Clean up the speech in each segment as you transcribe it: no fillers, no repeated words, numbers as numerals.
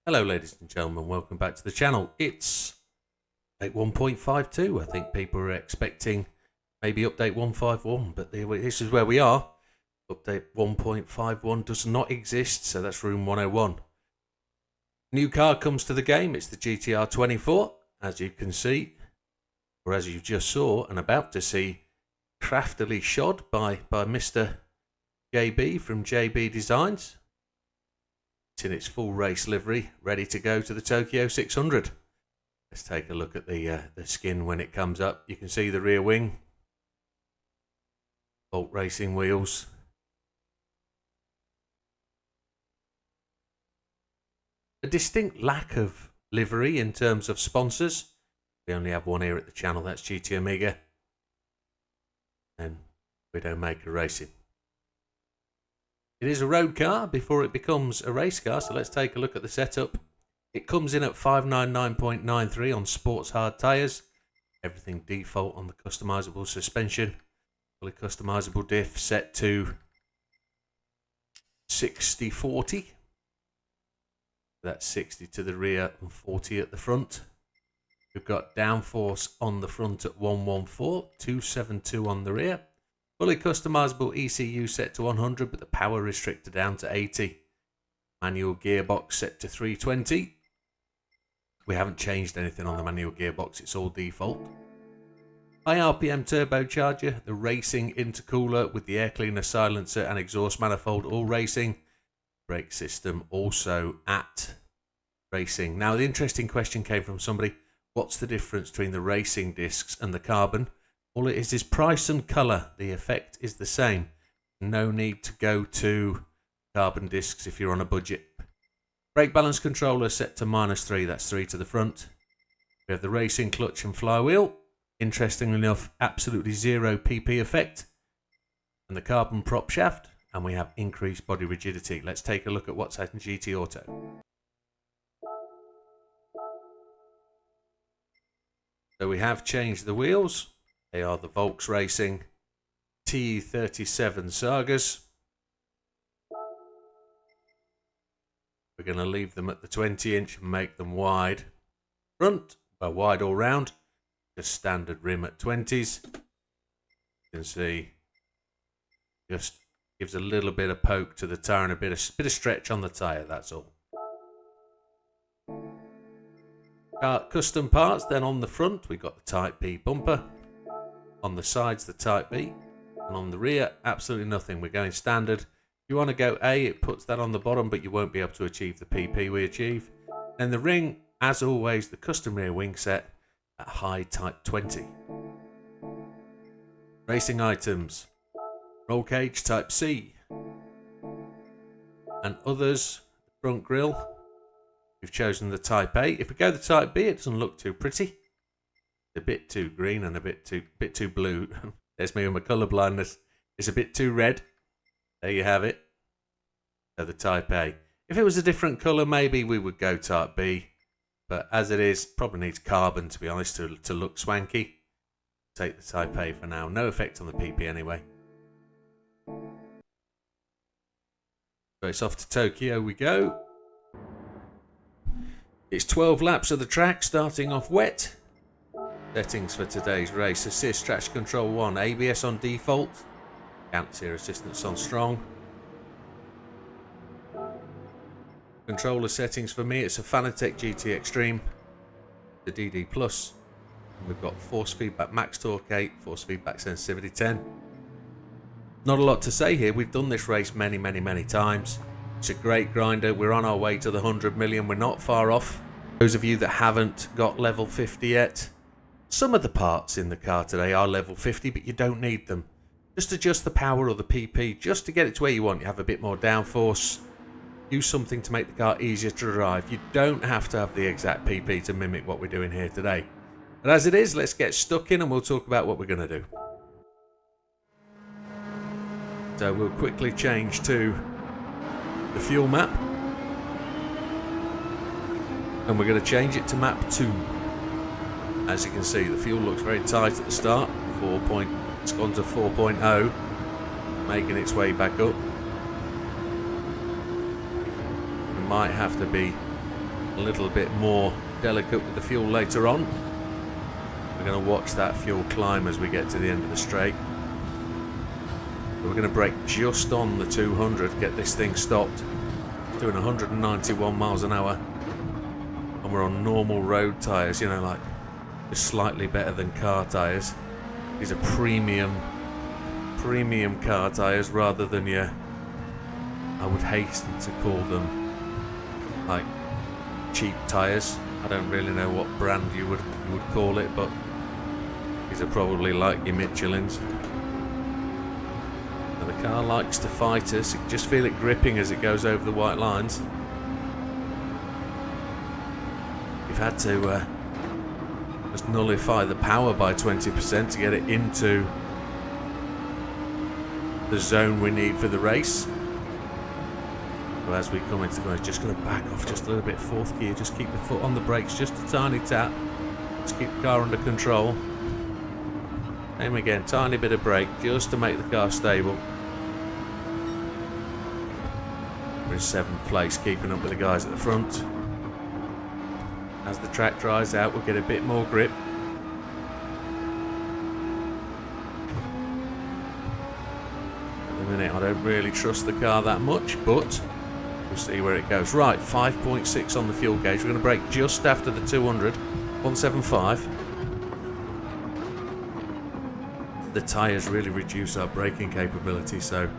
Hello ladies and gentlemen, welcome back to the channel. It's update 1.52. I think people are expecting maybe update 151, but this is where we are. Update 1.51 does not exist, so that's room 101. New car comes to the game. It's the GTR 24, as you can see, or as you just saw and about to see, craftily shod by Mr. JB from JB Designs. It's in its full race livery, ready to go to the Tokyo 600. Let's take a look at the skin when it comes up. You can see the rear wing, Bolt Racing wheels. A distinct lack of livery in terms of sponsors. We only have one here at the channel, that's GT and Widdowmaker Racing. It is a road car before it becomes a race car, so let's take a look at the setup. It comes in at 599.93 on sports hard tyres. Everything default on the customisable suspension. Fully customisable diff set to 60/40. That's 60 to the rear and 40 at the front. We've got downforce on the front at 114, 272 on the rear. Fully customisable ECU set to 100, but the power restricted down to 80. Manual gearbox set to 320. We haven't changed anything on the manual gearbox, it's all default. High RPM turbocharger, the racing intercooler with the air cleaner, silencer and exhaust manifold, all racing. Brake system also at racing. Now the interesting question came from somebody, what's the difference between the racing discs and the carbon? All it is price and colour. The effect is the same. No need to go to carbon discs if you're on a budget. Brake balance controller set to -3, that's 3 to the front. We have the racing clutch and flywheel. Interestingly enough, absolutely zero PP effect. And the carbon prop shaft. And we have increased body rigidity. Let's take a look at what's at in GT Auto. So we have changed the wheels. They are the Volks Racing T37 Sagas. We're going to leave them at the 20-inch and make them wide front, well, wide all round. Just standard rim at 20s. You can see just gives a little bit of poke to the tyre and a bit of stretch on the tyre, that's all. Custom parts, then on the front we've got the Type B bumper. On the sides the Type B. And on the rear, absolutely nothing. We're going standard. If you want to go A, it puts that on the bottom, but you won't be able to achieve the PP we achieve. And the ring, as always, the custom rear wing set at high Type 20. Racing items. Roll cage Type C. And others, front grille. We've chosen the Type A. If we go the Type B, it doesn't look too pretty. A bit too green and a bit too blue. There's me with my colour blindness. It's a bit too red. There you have it. So the Type A. If it was a different colour, maybe we would go Type B. But as it is, probably needs carbon, to be honest, to look swanky. Take the Type A for now. No effect on the PP anyway. So it's off to Tokyo we go. It's 12 laps of the track, starting off wet. Settings for today's race. Assist, traction control 1. ABS on default. Counter assistance on strong. Controller settings for me, it's a Fanatec GT Extreme. The DD Plus. And we've got force feedback max torque 8, force feedback sensitivity 10. Not a lot to say here. We've done this race many times. It's a great grinder. We're on our way to the 100 million. We're not far off. Those of you that haven't got level 50 yet, some of the parts in the car today are level 50, but you don't need them. Just adjust the power or the PP just to get it to where you want. You have a bit more downforce. Use something to make the car easier to drive. You don't have to have the exact PP to mimic what we're doing here today. But as it is, let's get stuck in and we'll talk about what we're going to do. So we'll quickly change to the fuel map. And we're going to change it to map 2. As you can see, the fuel looks very tight at the start. It's gone to 4.0, making its way back up. We might have to be a little bit more delicate with the fuel later on. We're going to watch that fuel climb as we get to the end of the straight. We're going to brake just on the 200, get this thing stopped. It's doing 191 miles an hour. And we're on normal road tyres, you know, like just slightly better than car tyres. These are premium car tyres rather than your, I would hasten to call them, like cheap tyres. I don't really know what brand you would call it, but these are probably like your Michelins. And the car likes to fight us. You can just feel it gripping as it goes over the white lines. You've had to just nullify the power by 20% to get it into the zone we need for the race. So as we come into the just going to back off just a little bit, fourth gear, just keep the foot on the brakes, just a tiny tap, just keep the car under control. Same again, tiny bit of brake just to make the car stable. We're in 7th place, keeping up with the guys at the front. As the track dries out, we'll get a bit more grip. At the minute, I don't really trust the car that much, but we'll see where it goes. Right, 5.6 on the fuel gauge. We're going to brake just after the 200, 175. The tyres really reduce our braking capability, so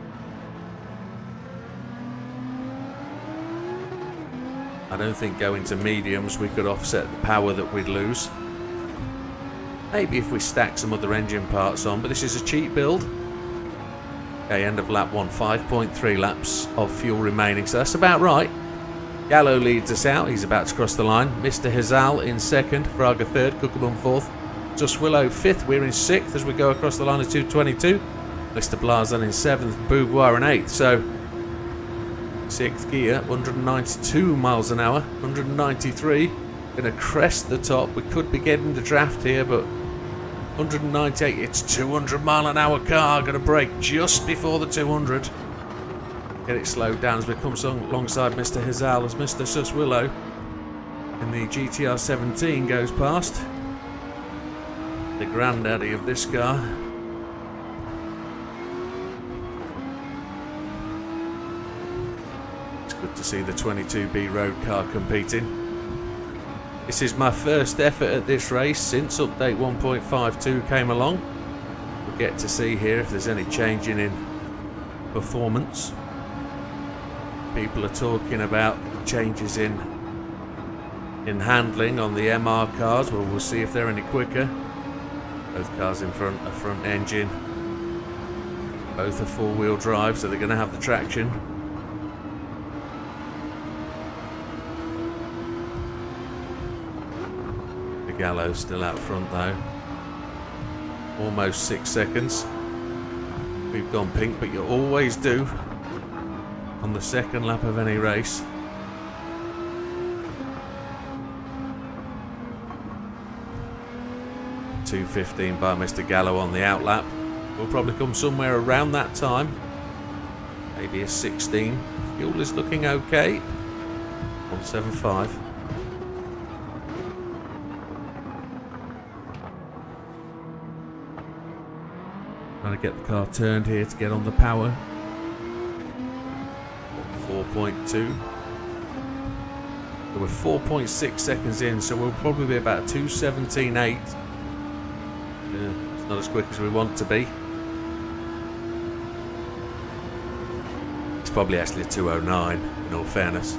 I don't think going to mediums we could offset the power that we'd lose. Maybe if we stack some other engine parts on, but this is a cheap build. Okay, end of lap 1, 5.3 laps of fuel remaining, so that's about right. Gallo leads us out, he's about to cross the line. Mr. Hazal in 2nd, Fraga 3rd, Kukelman 4th. Swillow 5th, we're in 6th as we go across the line of 222. Mr. Blazan in 7th, Beauvoir in 8th, so 6th gear, 192 miles an hour, 193, going to crest the top. We could be getting the draft here, but 198, it's 200 mile an hour car, going to brake just before the 200. Get it slowed down as we come alongside Mr. Hazal as Mr. Suswillow in the GTR 17 goes past. The granddaddy of this car. It's good to see the 22B road car competing. This is my first effort at this race since update 1.52 came along. We'll get to see here if there's any changing in performance. People are talking about changes in handling on the MR cars. Well, we'll see if they're any quicker. Both cars in front, a front engine. Both are four-wheel drive, so they're going to have the traction. The Gallo's still out front though. Almost 6 seconds. We've gone pink, but you always do on the second lap of any race. .215 by Mr. Gallo on the out lap. We'll probably come somewhere around that time. Maybe a 16. Fuel is looking okay. 175. Trying to get the car turned here to get on the power. 4.2. We're 4.6 seconds in, so we'll probably be about 2:17.8. It's not as quick as we want to be. It's probably actually a 2:09 in all fairness.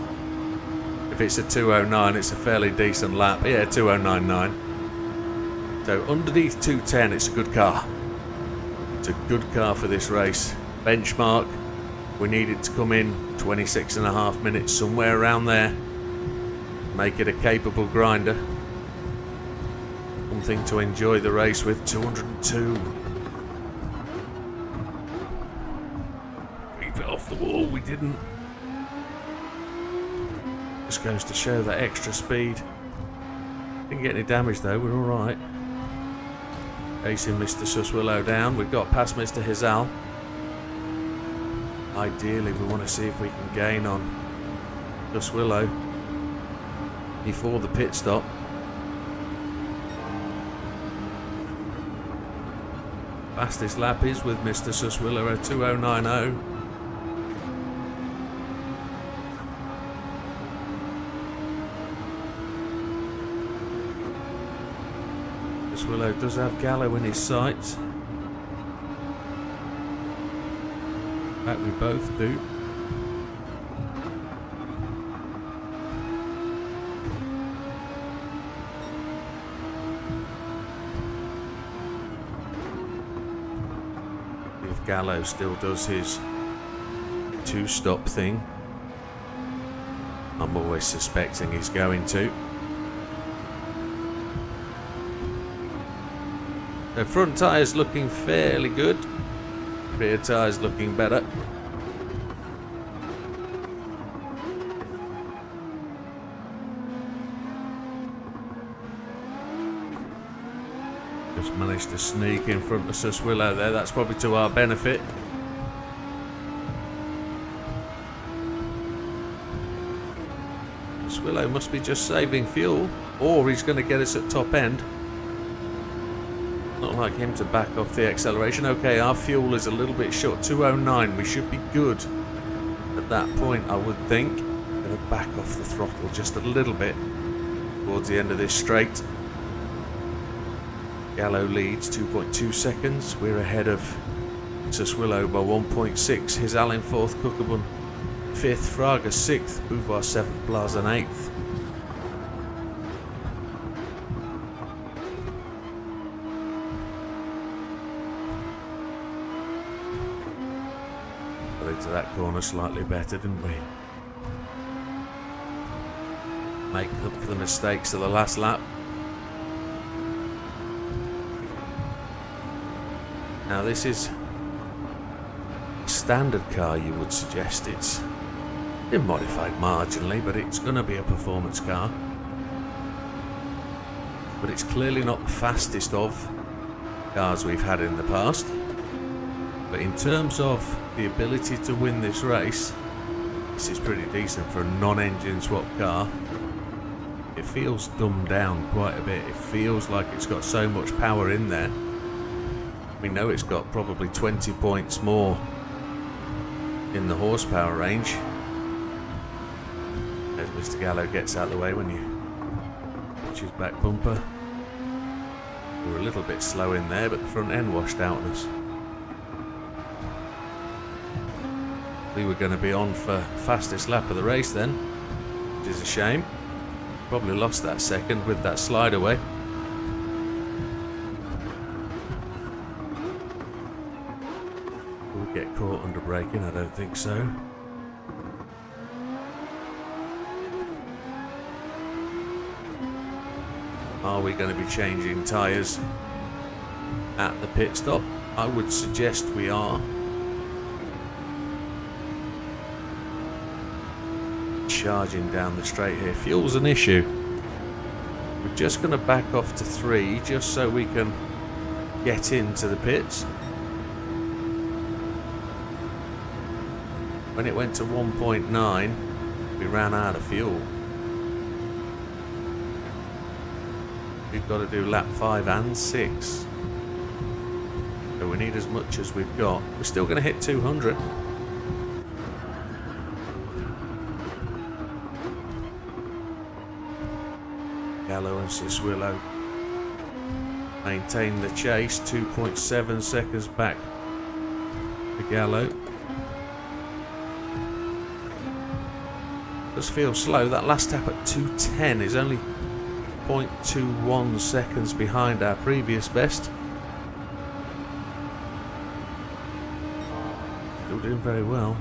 If it's a 2:09, it's a fairly decent lap. Yeah, 2:09.9. So underneath 2:10, it's a good car. It's a good car for this race. Benchmark, we need it to come in 26.5 minutes, somewhere around there. Make it a capable grinder. Something to enjoy the race with. 202. Creep it off the wall, we didn't. Just goes to show that extra speed Didn't get any damage though, we're alright. Chasing Mr. Suswillow down. We've got past Mr. Hizal. Ideally, we want to see if we can gain on Suswillow before the pit stop. Fastest lap is with Mr. Suswillow at 2090. Suswillow does have Gallo in his sights. In fact, we both do. If Gallo still does his two-stop thing, I'm always suspecting he's going to. The front tyre's looking fairly good. Rear tyre's looking better. Just managed to sneak in front of Suswillow there. That's probably to our benefit. Suswillow must be just saving fuel, or he's going to get us at top end. Not like him to back off the acceleration. Okay, our fuel is a little bit short. 209. We should be good at that point, I would think. Going to back off the throttle just a little bit towards the end of this straight. Gallo leads 2.2 seconds. We're ahead of Suswillow by 1.6. Hizal in 4th, Cookabun 5th, Fraga 6th, Bouvar 7th, Blazan 8th. Got into that corner slightly better, didn't we? Make up for the mistakes of the last lap. Now this is a standard car, you would suggest. It's been modified marginally, but it's going to be a performance car. But it's clearly not the fastest of cars we've had in the past. But in terms of the ability to win this race, this is pretty decent for a non-engine swap car. It feels dumbed down quite a bit. It feels like it's got so much power in there. We know it's got probably 20 points more in the horsepower range. As Mr. Gallo gets out of the way when you watch his back bumper. We were a little bit slow in there, but the front end washed out on us. We were going to be on for fastest lap of the race then, which is a shame. Probably lost that second with that slide away. Get caught under braking? I don't think so. Are we going to be changing tyres at the pit stop? I would suggest we are. Charging down the straight here. Fuel's an issue. We're just going to back off to 3 just so we can get into the pits. When it went to 1.9, we ran out of fuel. We've got to do lap 5 and 6. So we need as much as we've got. We're still going to hit 200. Gallo and Suswillow maintain the chase. 2.7 seconds back to Gallo. Does feel slow. That last tap at 2:10 is only 0.21 seconds behind our previous best. Still doing very well.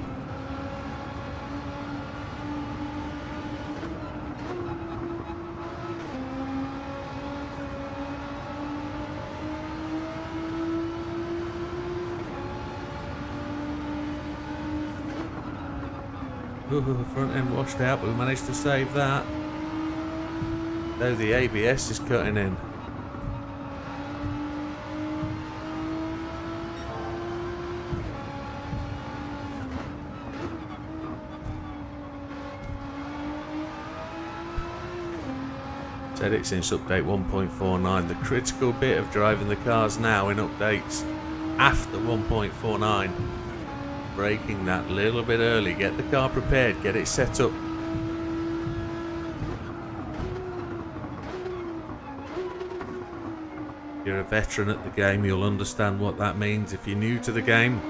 Front end washed out, but we managed to save that. Though the ABS is cutting in. Said it since update 1.49. The critical bit of driving the cars now in updates after 1.49. Braking that little bit early. Get the car prepared. Get it set up. If you're a veteran at the game, you'll understand what that means. If you're new to the game,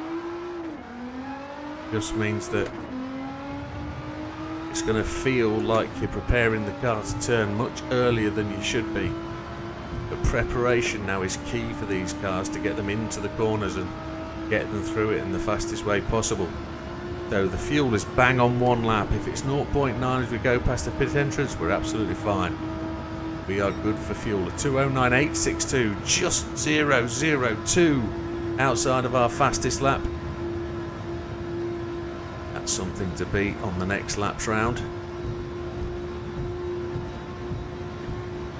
it just means that it's going to feel like you're preparing the car to turn much earlier than you should be. But preparation now is key for these cars to get them into the corners and get them through it in the fastest way possible. So the fuel is bang on 1 lap. If it's 0.9 as we go past the pit entrance, we're absolutely fine. We are good for fuel. A 209.862, just 0.002 outside of our fastest lap. That's something to beat on the next laps round.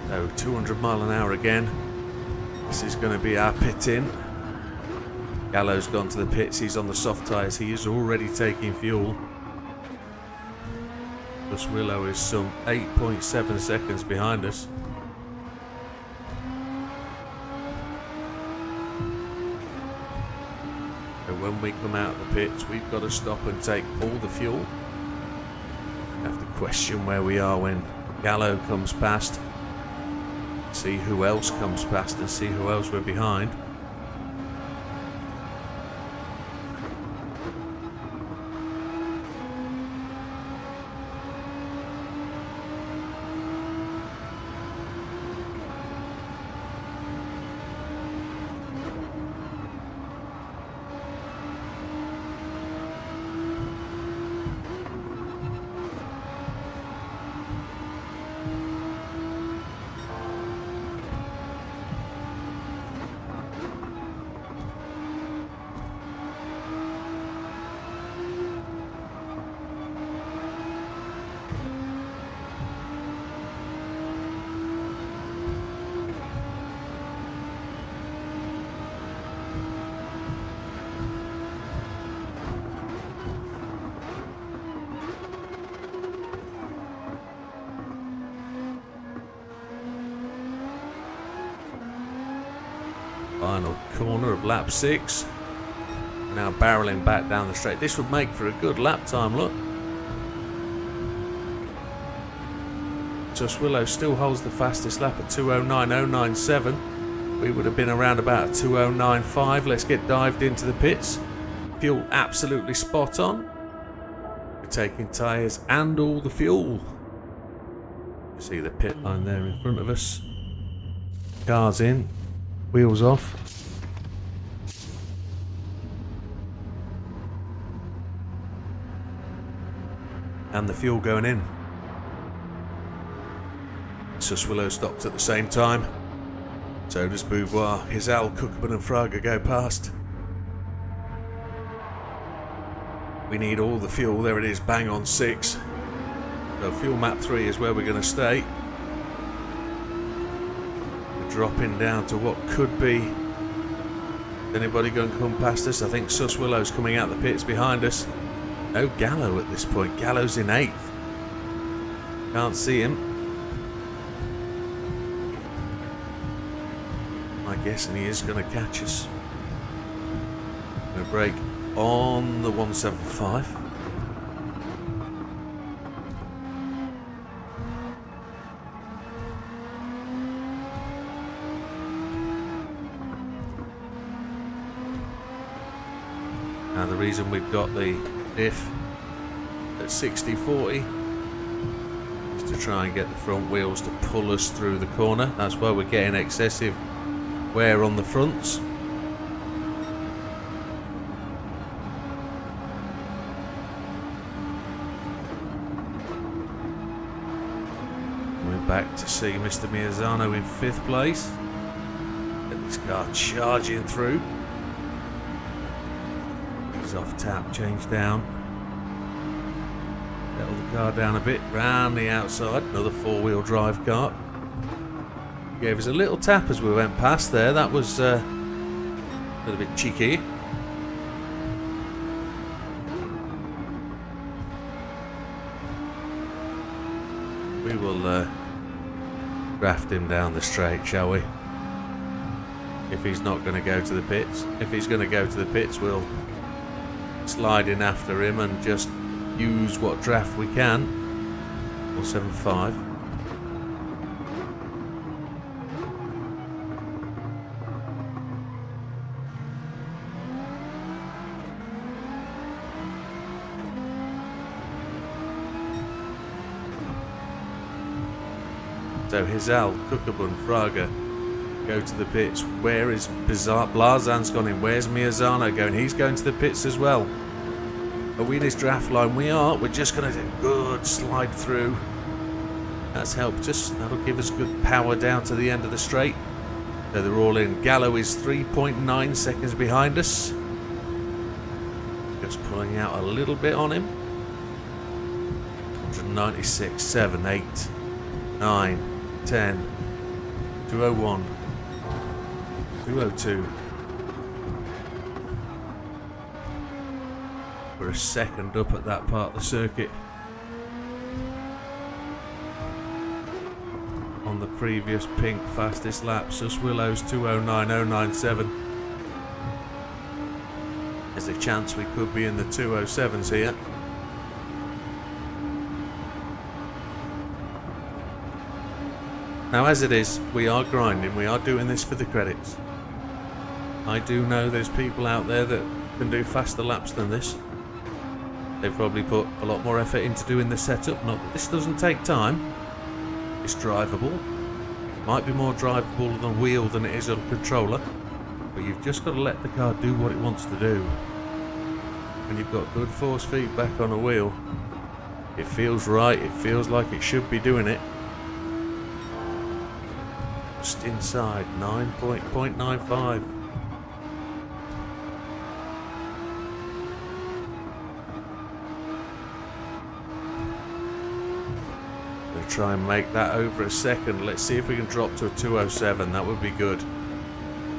So 200 mile an hour again. This is going to be our pit in. Gallo's gone to the pits. He's on the soft tyres. He is already taking fuel. Plus Willow is some 8.7 seconds behind us. So when we come out of the pits, we've got to stop and take all the fuel. We have to question where we are when Gallo comes past. See who else comes past and see who else we're behind. Final corner of lap 6. Now barreling back down the straight. This would make for a good lap time, look. Willow still holds the fastest lap at 209.097. We would have been around about 209.5. Let's get dived into the pits. Fuel absolutely spot on. We're taking tyres and all the fuel. See the pit line there in front of us. Cars in. Wheels off. And the fuel going in. Suswillow stopped at the same time. So does Beauvoir. Hizal, Cookman and Fraga go past. We need all the fuel. There it is, bang on 6. So fuel map 3 is where we're going to stay. Dropping down to what could be. Anybody going to come past us? I think Suswillow's coming out the pits behind us. No Gallo at this point. Gallo's in 8th. Can't see him. I'm guessing he is going to catch us. Going to brake on the 175. Now the reason we've got the diff at 60/40 is to try and get the front wheels to pull us through the corner. That's why we're getting excessive wear on the fronts. We're back to see Mr. Miazano in 5th place. Get this car charging through. Off tap, change down, settle the car down a bit, round the outside, another 4-wheel drive car. Gave us a little tap as we went past there. That was a little bit cheeky. We will draft him down the straight, shall we? If he's not going to go to the pits. If he's going to go to the pits, we'll slide in after him and just use what draft we can. 475. So Hizal, Kukabun, Fraga go to the pits. Where is Blazan's gone in? Where's Miazano going? He's going to the pits as well. Are we in his draft line? We are. We're just going to do a good slide through. That's helped us. That'll give us good power down to the end of the straight. So they're all in. Gallo is 3.9 seconds behind us. Just pulling out a little bit on him. 196, 7, 8, 9, 10, 201, 202. We're a second up at that part of the circuit. On the previous pink fastest lap, Sus Willow's 209.097. There's a chance we could be in the 207s here. Now as it is, we are grinding, we are doing this for the credits. I do know there's people out there that can do faster laps than this. They've probably put a lot more effort into doing the setup. Not that this doesn't take time. It's drivable. Might be more drivable on a wheel than it is on a controller. But you've just got to let the car do what it wants to do. When you've got good force feedback on a wheel, it feels right, it feels like it should be doing it. Just inside 9.95. We'll try and make that over a second. Let's see if we can drop to a 207. That would be good.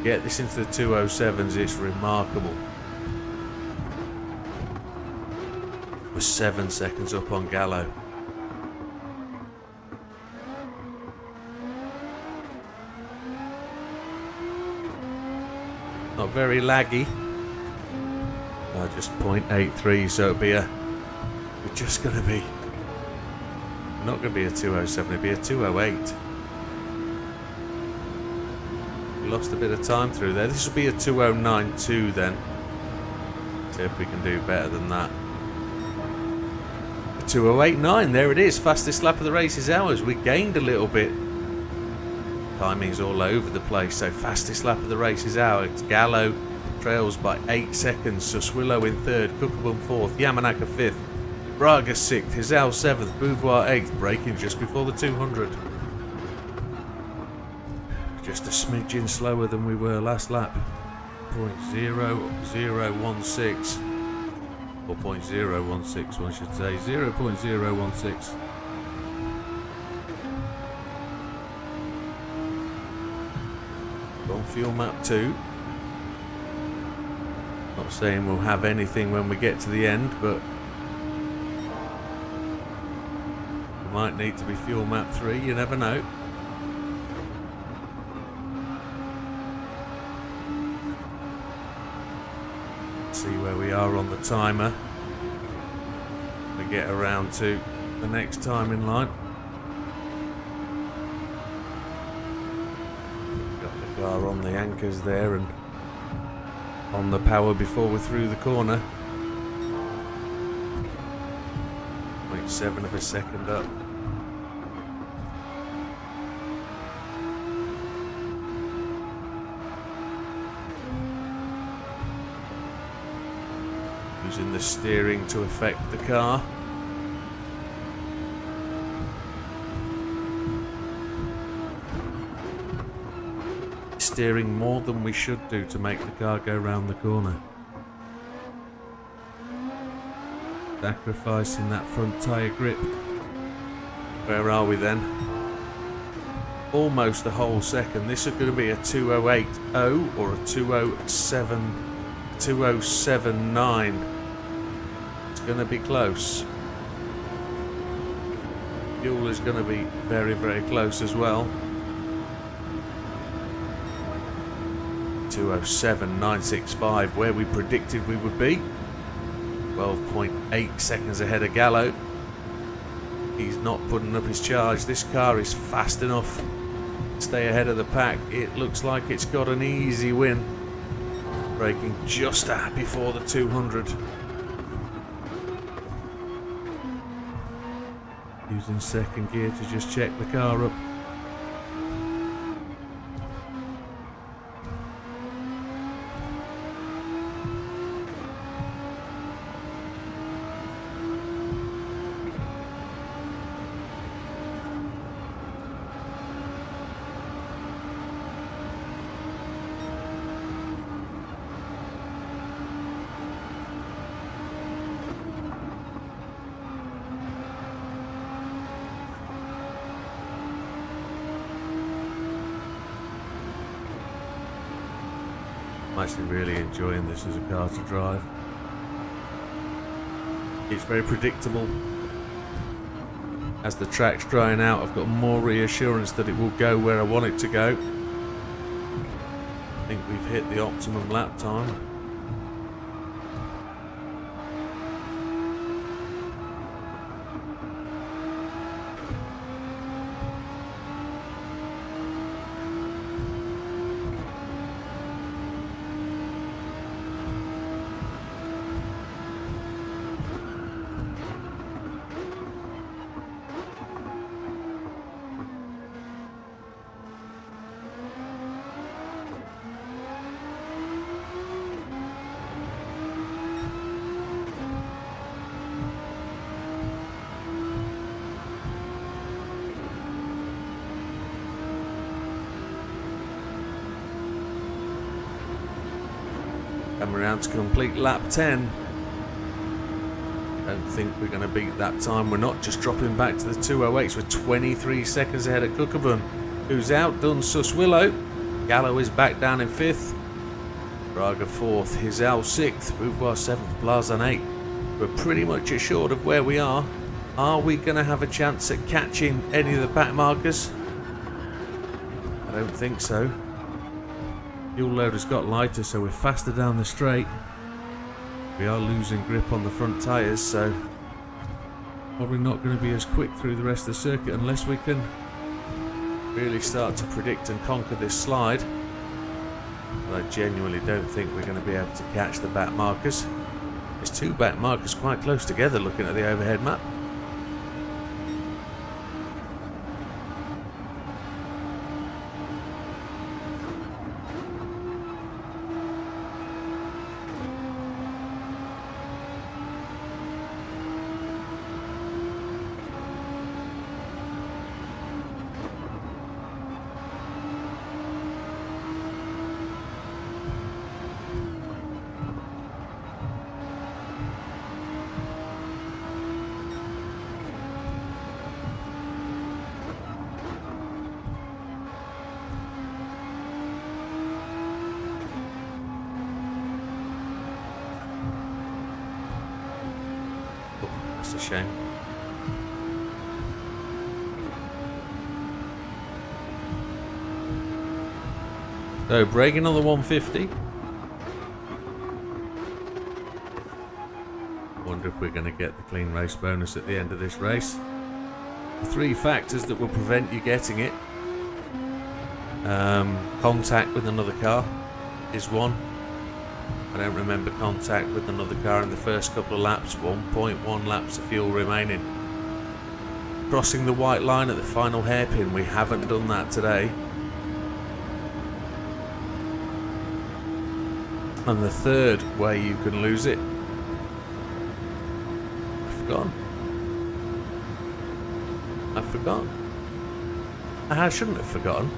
Get this into the 207s. It's remarkable. We're 7 seconds up on Gallo. Not very laggy. Just 0.83, so it'll be a. We're just going to be. Not going to be a 207, it'll be a 208. We lost a bit of time through there. This will be a 209.2 then. See if we can do better than that. 208.9, there it is. Fastest lap of the race is ours. We gained a little bit. Timing's all over the place, so fastest lap of the race is ours. Gallo trails by 8 seconds. Suswillow in third, Kukabun fourth, Yamanaka fifth, Braga sixth, Hizal seventh, Beauvoir eighth, braking just before the 200. Just a smidgen slower than we were last lap. 0.0016 or 0.016 one should say. 0.016. On fuel map 2. Not saying we'll have anything when we get to the end, but we might need to be fuel map 3, you never know. See where we are on the timer. We get around to the next time in line. Are on the anchors there and on the power before we're through the corner. 0.7 of a second up. Using the steering to affect the car. Steering more than we should do to make the car go round the corner. Sacrificing that front tyre grip. Where are we then? almost the whole second. This is going to be a 2:08.0 or a 2:07.9. It's going to be close. Fuel is going to be very, very close as well. 2:07.965, where we predicted we would be. 12.8 seconds ahead of Gallo. He's not putting up his charge. This car is fast enough to stay ahead of the pack. It looks like it's got an easy win. Braking just before the 200. Using second gear to just check the car up. I'm actually really enjoying this as a car to drive. It's very predictable. As the track's drying out, I've got more reassurance that it will go where I want it to go. I think we've hit the optimum lap time. Come around to complete lap 10. Don't think we're going to beat that time. We're not just dropping back to the 2:08s. We're 23 seconds ahead of Cookabun, who's outdone Sus Willow. Gallo is back down in 5th. Braga 4th. Hizel 6th. Beauvoir 7th. Blazon 8th. We're pretty much assured of where we are. Are we going to have a chance at catching any of the back markers? I don't think so. Fuel load has got lighter, so we're faster down the straight. We are losing grip on the front tyres, so probably not going to be as quick through the rest of the circuit unless we can really start to predict and conquer this slide. But I genuinely don't think we're going to be able to catch the back markers. There's two back markers quite close together looking at the overhead map. That's a shame. So, braking on the 150. Wonder if we're going to get the clean race bonus at the end of this race. The 3 factors that will prevent you getting it. Contact with another car is one. I don't remember contact with another car in the first couple of laps. 1.1 laps of fuel remaining. Crossing the white line at the final hairpin. We haven't done that today. And the third way you can lose it. I've forgotten. I shouldn't have forgotten.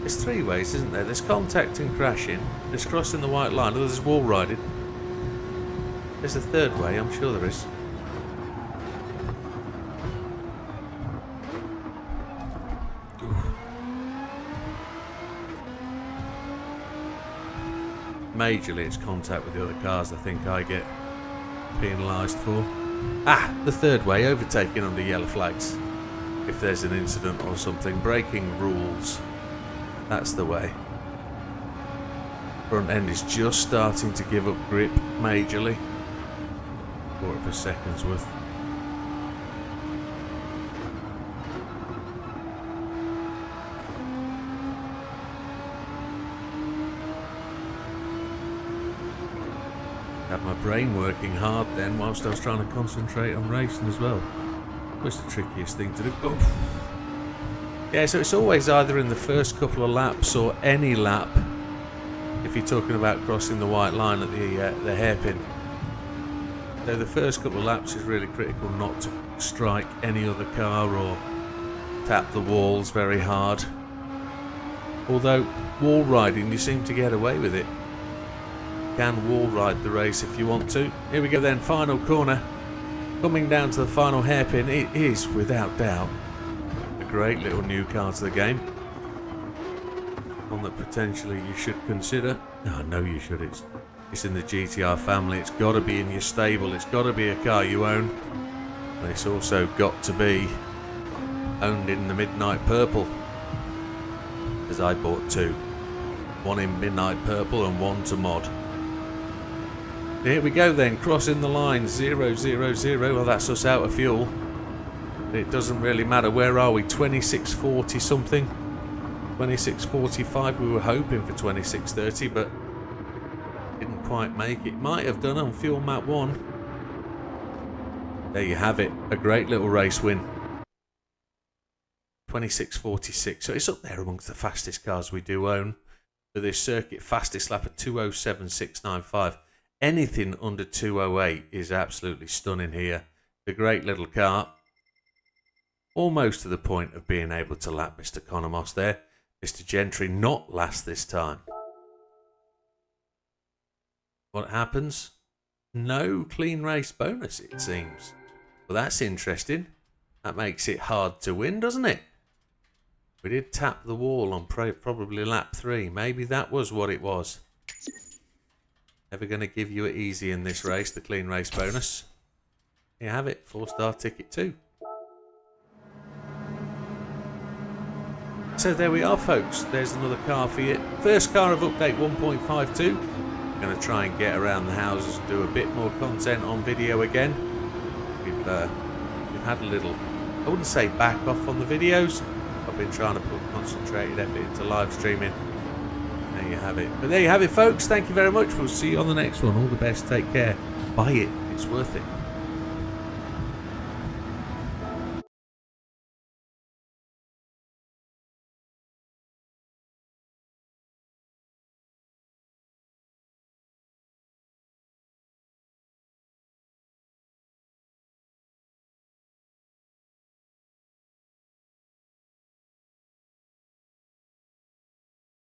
There's 3 ways, isn't there? There's contact and crashing. There's crossing the white line. There's wall riding. There's a 3rd way, I'm sure there is. majorly it's contact with the other cars I think I get penalised for. Ah, the third way, overtaking under yellow flags. If there's an incident or something, breaking rules. That's the way. Front end is just starting to give up grip majorly. Quarter of a second's worth. Had my brain working hard then whilst I was trying to concentrate on racing as well. What's the trickiest thing to do? Oof. Yeah, so it's always either in the first couple of laps or any lap if you're talking about crossing the white line at the hairpin. So the first couple of laps is really critical not to strike any other car or tap the walls very hard. Although wall riding, you seem to get away with it. You can wall ride the race if you want to. Here we go then, final corner. Coming down to the final hairpin, it is without doubt a great little new car to the game. One that potentially you should consider. No, I know you should. It's in the GTR family. It's got to be in your stable. It's got to be a car you own. And it's also got to be owned in the midnight purple. As I bought two. One in midnight purple and one to mod. Here we go then, crossing the line, 0, 0, 0. Well, that's us out of fuel. It doesn't really matter. Where are we? 26.40 something. 26.45. We were hoping for 26.30, but didn't quite make it. Might have done on fuel map 1. There you have it. A great little race win. 26.46. So it's up there amongst the fastest cars we do own. For this circuit, fastest lap at 2:07.695. Anything under 2:08 is absolutely stunning here. The great little car. Almost to the point of being able to lap Mr. Conomos there. Mr. Gentry not last this time. What happens? No clean race bonus, it seems. Well, that's interesting. That makes it hard to win, doesn't it? We did tap the wall on probably lap 3. Maybe that was what it was. Never going to give you it easy in this race, the clean race bonus. Here you have it, 4-star ticket 2. So there we are, folks. There's another car for you. First car of update 1.52. I'm going to try and get around the houses and do a bit more content on video again. We've had a little, I wouldn't say back off on the videos. I've been trying to put concentrated effort into live streaming. There you have it. But there you have it, folks. Thank you very much. We'll see you on the next one. All the best. Take care. Buy it. It's worth it.